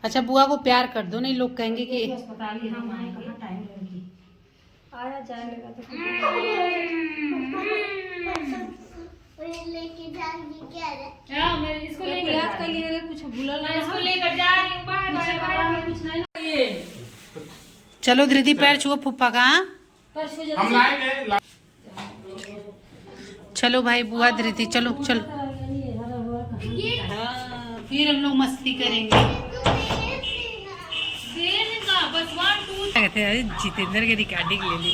अच्छा बुआ को प्यार कर दो, नहीं लोग कहेंगे कि अस्पताल ही हम आएंगे, टाइम लगेगी। आया जाएगा तो लेके जाएंगे क्या है? हां मैं इसको लेकर याद कर लिए, कुछ भूला ना, इसको लेकर जा रही हूं। बाय बाय बाय, कुछ नहीं ना ये। चलो धृति पैर छुओ फूफा का। हम लाएंगे। चलो भाई बुआ धृति चलो चलो। हाँ, फिर हम लोग मस्ती करेंगे। बस 1 2 कहते हैं जितेंद्र की रिकॉर्डिंग ले ली।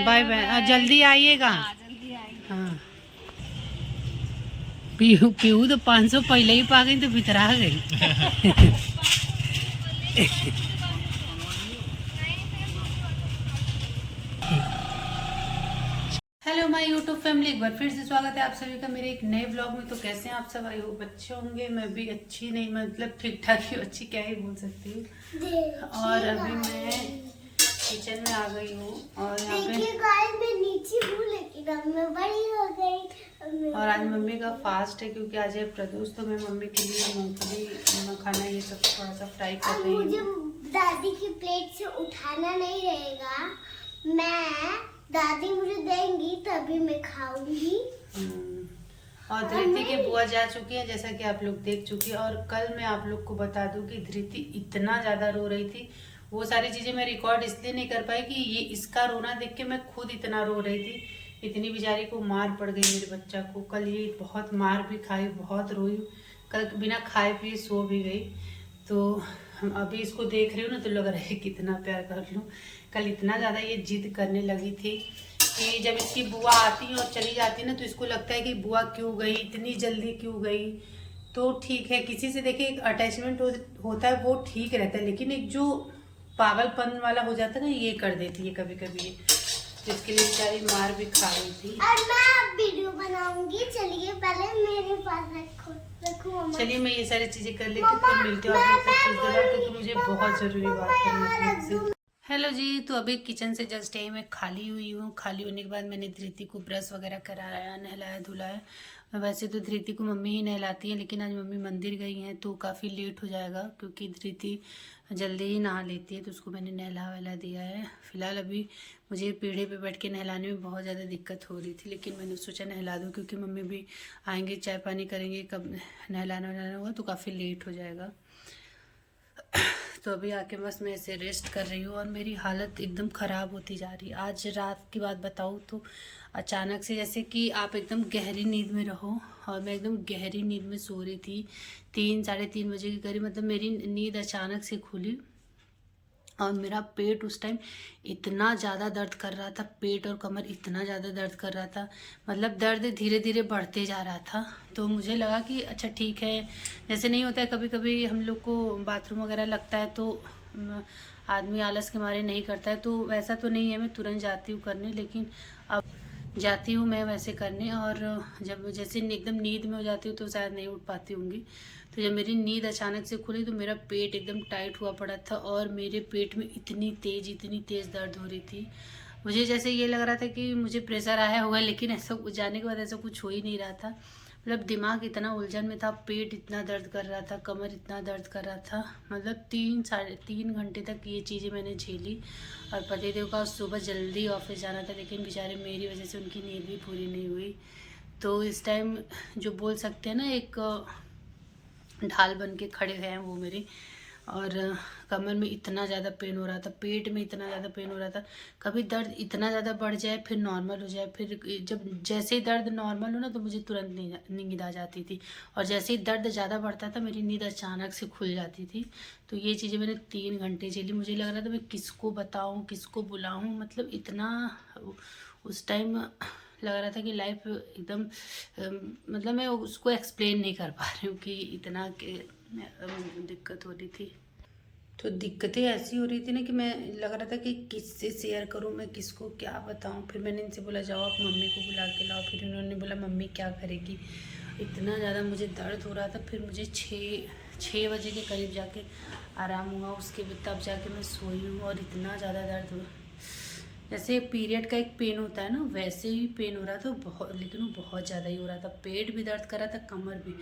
बाय बाय, जल्दी आइएगा। हाँ पीहू पीहू तो 500 पहले ही पा गई तो भितरा गई। हेलो माय यूट्यूब फैमिली, एक बार फिर से स्वागत है आप सभी का मेरे एक नए ब्लॉग में। तो कैसे हैं आप सब? आई होप अच्छे होंगे। मैं भी अच्छी नहीं, मतलब ठीक ठाक ही, अच्छी क्या ही बोल सकती हूँ। और अभी मैं किचन में आ गई हूँ और यहाँ पे मैं नीचे हूँ लेकिन अब मैं बड़ी हो गई। और आज मम्मी का फास्ट है क्योंकि आज है प्रदोष, तो मैं मम्मी के लिए मूंगफली मखाना ये सब थोड़ा सा फ्राई कर रही हूँ। मुझे दादी की प्लेट से उठाना नहीं रहेगा, मैं दादी मुझे देंगी तभी मैं खाऊंगी। और धृति की बुआ जा चुकी है जैसा कि आप लोग देख चुकी है। और कल मैं आप लोग को बता दूं कि धृति इतना ज्यादा रो रही थी, वो सारी चीजें मैं रिकॉर्ड इसलिए नहीं कर पाई कि ये इसका रोना देख के मैं खुद इतना रो रही थी। इतनी बेचारी को मार पड़ गई मेरे बच्चा को। कल ये बहुत मार भी खाई, बहुत रोई, कल बिना खाए पिए सो भी गई। तो हम अभी इसको देख रही हूँ ना तो लग रहा है कितना प्यार कर लूँ। कल इतना ज़्यादा ये जिद करने लगी थी कि जब इसकी बुआ आती और चली जाती ना तो इसको लगता है कि बुआ क्यों गई, इतनी जल्दी क्यों गई। तो ठीक है, किसी से देखिए एक अटैचमेंट होता है वो ठीक रहता है, लेकिन एक जो पागलपन वाला हो जाता है ना ये कर देती है कभी कभी। तो इसके लिए बेचारी मार भी खा रही थी। और मैं वीडियो बनाऊंगी, चलिए पहले मेरे पास रखो। चलिए मैं ये सारी चीजें कर लेती हूँ, फिर मिलती हूँ आपको कुछ देर बाद क्योंकि मुझे बहुत जरूरी बात करनी है। हेलो जी, तो अभी किचन से जस्ट आई, मैं खाली हुई हूँ। खाली होने के बाद मैंने धृति को ब्रश वगैरह कराया, नहलाया धुलाया। वैसे तो धृति को मम्मी ही नहलाती है, लेकिन आज मम्मी मंदिर गई हैं तो काफ़ी लेट हो जाएगा क्योंकि धृति जल्दी ही नहा लेती है, तो उसको मैंने नहला वहला दिया है। फिलहाल अभी मुझे पीढ़े पे बैठ के नहलाने में बहुत ज़्यादा दिक्कत हो रही थी, लेकिन मैंने सोचा नहला दूँ क्योंकि मम्मी भी आएंगे, चाय पानी करेंगे, कब नहलाना वहलाना हुआ तो काफ़ी लेट हो जाएगा। तो अभी आके बस मैं ऐसे रेस्ट कर रही हूँ और मेरी हालत एकदम ख़राब होती जा रही है। आज रात की बात बताऊँ तो अचानक से जैसे कि आप एकदम गहरी नींद में रहो, और मैं एकदम गहरी नींद में सो रही थी। 3 साढ़े 3 बजे के करीब मतलब मेरी नींद अचानक से खुली और मेरा पेट उस टाइम इतना ज़्यादा दर्द कर रहा था, पेट और कमर इतना ज़्यादा दर्द कर रहा था, मतलब दर्द धीरे धीरे बढ़ते जा रहा था। तो मुझे लगा कि अच्छा ठीक है, जैसे नहीं होता है कभी कभी हम लोग को बाथरूम वगैरह लगता है तो आदमी आलस के मारे नहीं करता है, तो वैसा तो नहीं है, मैं तुरंत जाती हूँ करने। लेकिन अब जाती हूँ मैं वैसे करने, और जब जैसे एकदम नींद में हो जाती हूँ तो शायद नहीं उठ पाती होंगी। तो जब मेरी नींद अचानक से खुली तो मेरा पेट एकदम टाइट हुआ पड़ा था और मेरे पेट में इतनी तेज़ दर्द हो रही थी। मुझे जैसे ये लग रहा था कि मुझे प्रेशर आया हुआ है, लेकिन ऐसा जाने के बाद ऐसा कुछ हो ही नहीं रहा था। मतलब दिमाग इतना उलझन में था, पेट इतना दर्द कर रहा था, कमर इतना दर्द कर रहा था। मतलब 3 साढ़े 3 घंटे तक ये चीज़ें मैंने झेली। और पतिदेव का सुबह जल्दी ऑफिस जाना था, लेकिन बेचारे मेरी वजह से उनकी नींद भी पूरी नहीं हुई। तो इस टाइम जो बोल सकते हैं ना, एक ढाल बन के खड़े हैं वो मेरे। और कमर में इतना ज़्यादा पेन हो रहा था, पेट में इतना ज़्यादा पेन हो रहा था। कभी दर्द इतना ज़्यादा बढ़ जाए फिर नॉर्मल हो जाए, फिर जब जैसे ही दर्द नॉर्मल हो ना तो मुझे तुरंत नींद आ जाती थी, और जैसे ही दर्द ज़्यादा बढ़ता था मेरी नींद अचानक से खुल जाती थी। तो ये चीज़ें मैंने 3 घंटे झेली। मुझे लग रहा था मैं किसको बताऊँ, किसको बुलाऊँ, मतलब इतना उस टाइम लग रहा था कि लाइफ एकदम मतलब मैं उसको एक्सप्लेन नहीं कर पा रही हूँ कि इतना दिक्कत हो रही थी। तो दिक्कतें ऐसी हो रही थी ना कि मैं लग रहा था कि किससे शेयर करूं, मैं किसको क्या बताऊं। फिर मैंने इनसे बोला जाओ आप मम्मी को बुला के लाओ, फिर उन्होंने बोला मम्मी क्या करेगी, इतना ज़्यादा मुझे दर्द हो रहा था। फिर मुझे 6 बजे के करीब जाके आराम हुआ, उसके बाद तब जाके मैं सोई हूँ और इतना ज़्यादा दर्द हुआ। जैसे पीरियड का एक पेन होता है ना, वैसे ही पेन हो रहा था बहुत, लेकिन वो बहुत ज़्यादा ही हो रहा था। पेट भी दर्द कर रहा था, कमर भी,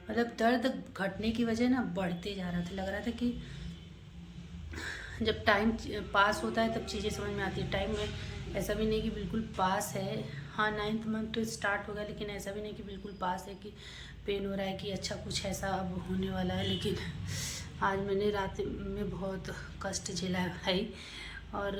मतलब दर्द घटने की वजह ना बढ़ते जा रहा था। लग रहा था कि जब टाइम पास होता है तब चीज़ें समझ में आती है। टाइम में ऐसा भी नहीं कि बिल्कुल पास है, हाँ 9th मंथ तो स्टार्ट हो गया, लेकिन ऐसा भी नहीं कि बिल्कुल पास है कि पेन हो रहा है कि अच्छा कुछ ऐसा अब होने वाला है। लेकिन आज मैंने रात में बहुत कष्ट झेला है भाई। और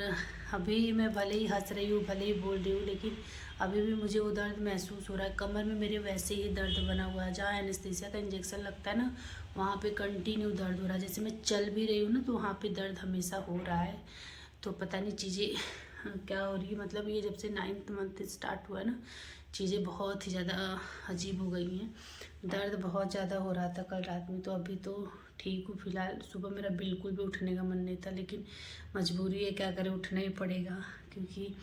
अभी मैं भले ही हंस रही हूँ, भले ही बोल रही हूँ, लेकिन अभी भी मुझे वो दर्द महसूस हो रहा है। कमर में मेरे वैसे ही दर्द बना हुआ है, जहाँ एनेस्थीसिया का इंजेक्शन लगता है ना, वहाँ पे कंटिन्यू दर्द हो रहा है। जैसे मैं चल भी रही हूँ ना, तो वहाँ पे दर्द हमेशा हो रहा है। तो पता नहीं चीज़ें क्या हो रही है, मतलब ये जब से 9th मंथ स्टार्ट हुआ है ना, चीज़ें बहुत ही ज़्यादा अजीब हो गई हैं। दर्द बहुत ज़्यादा हो रहा था कल रात में, तो अभी तो ठीक हूँ फिलहाल। सुबह मेरा बिल्कुल भी उठने का मन नहीं था, लेकिन मजबूरी है, क्या करें, उठना ही पड़ेगा क्योंकि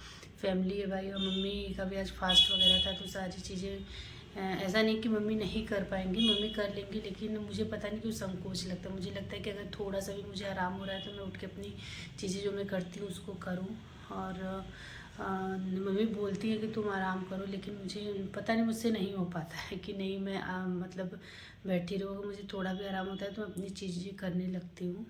फैमिली है भाई। और मम्मी का भी आज फास्ट वगैरह था, तो सारी चीज़ें ऐसा नहीं कि मम्मी नहीं कर पाएंगी, मम्मी कर लेंगी, लेकिन मुझे पता नहीं क्यों संकोच लगता है। मुझे लगता है कि अगर थोड़ा सा भी मुझे आराम हो रहा है तो मैं उठ के अपनी चीज़ें जो मैं करती हूँ उसको करूँ। और मम्मी बोलती है कि तुम आराम करो, लेकिन मुझे पता नहीं मुझसे नहीं हो पाता है कि नहीं मैं मतलब बैठी रहूँ। मुझे थोड़ा भी आराम होता है तो मैं अपनी चीज़ें करने लगती हूँ।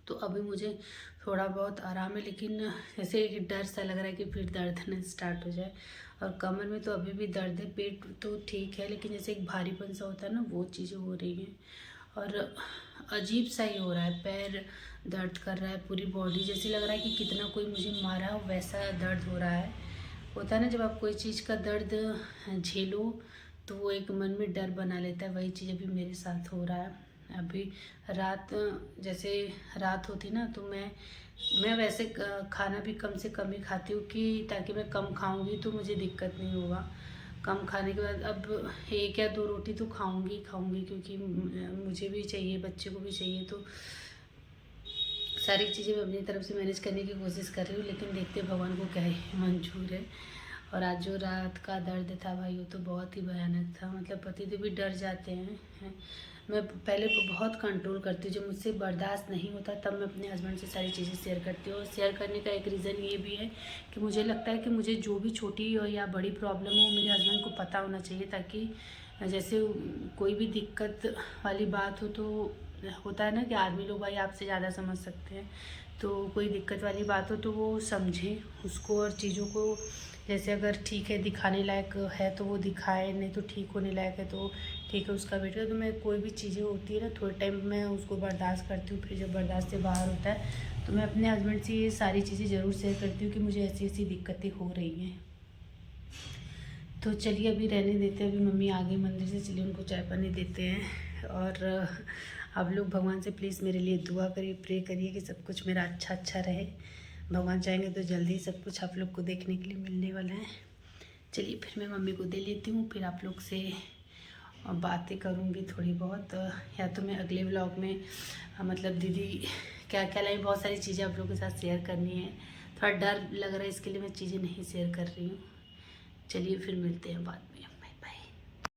तो अभी मुझे थोड़ा बहुत आराम है, लेकिन जैसे एक डर सा लग रहा है कि फिर दर्द न स्टार्ट हो जाए। और कमर में तो अभी भी दर्द है, पेट तो ठीक है, लेकिन जैसे एक भारीपन सा होता है ना, वो चीज़ें हो रही हैं। और अजीब सा ही हो रहा है, पैर दर्द कर रहा है, पूरी बॉडी जैसे लग रहा है कि कितना कोई मुझे मारा हो वैसा दर्द हो रहा है। होता है ना, जब आप कोई चीज़ का दर्द झेलो तो वो एक मन में डर बना लेता है, वही चीज़ अभी मेरे साथ हो रहा है। अभी रात, जैसे रात होती ना, तो मैं वैसे खाना भी कम से कम ही खाती हूँ कि ताकि मैं कम खाऊंगी तो मुझे दिक्कत नहीं होगा। कम खाने के बाद अब 1 या 2 रोटी तो खाऊंगी क्योंकि मुझे भी चाहिए, बच्चे को भी चाहिए। तो सारी चीज़ें मैं अपनी तरफ से मैनेज करने की कोशिश कर रही हूँ, लेकिन देखते भगवान को क्या ही मंजूर है। और आज जो रात का दर्द था भाई, वो तो बहुत ही भयानक था। मतलब पतिदेव भी डर जाते हैं। मैं पहले बहुत कंट्रोल करती हूँ, जब मुझसे बर्दाश्त नहीं होता तब मैं अपने हस्बैंड से सारी चीज़ें शेयर करती हूँ। और शेयर करने का एक रीज़न ये भी है कि मुझे लगता है कि मुझे जो भी छोटी या बड़ी प्रॉब्लम हो, मेरे हस्बैंड को पता होना चाहिए, ताकि जैसे कोई भी दिक्कत वाली बात हो तो होता है ना कि आदमी लोग भाई आपसे ज़्यादा समझ सकते हैं। तो कोई दिक्कत वाली बात हो तो वो समझें उसको, और चीज़ों को जैसे अगर ठीक है दिखाने लायक है तो वो दिखाए, नहीं तो ठीक होने लायक है तो ठीक है उसका वेट करें। तो मैं कोई भी चीज़ें होती है ना, थोड़े टाइम मैं उसको बर्दाश्त करती हूँ, फिर जब बर्दाश्त से बाहर होता है तो मैं अपने हस्बैंड से ये सारी चीज़ें ज़रूर शेयर करती हूँ कि मुझे ऐसी ऐसी दिक्कतें हो रही हैं। तो चलिए अभी रहने देते हैं, अभी मम्मी आ गई मंदिर से, चलिए उनको चाय पानी देते हैं। और आप लोग भगवान से प्लीज़ मेरे लिए दुआ करिए, प्रे करिए कि सब कुछ मेरा अच्छा रहे। भगवान चाहेंगे तो जल्दी सब कुछ आप लोग को देखने के लिए मिलने वाला है। चलिए फिर मैं मम्मी को दे लेती हूँ, फिर आप लोग से बातें करूँगी थोड़ी बहुत, या तो मैं अगले व्लॉग में मतलब दीदी क्या क्या लाई, बहुत सारी चीज़ें आप लोगों के साथ शेयर करनी है। थोड़ा डर लग रहा है, इसके लिए मैं चीज़ें नहीं शेयर कर रही हूँ। चलिए फिर मिलते हैं बाद में।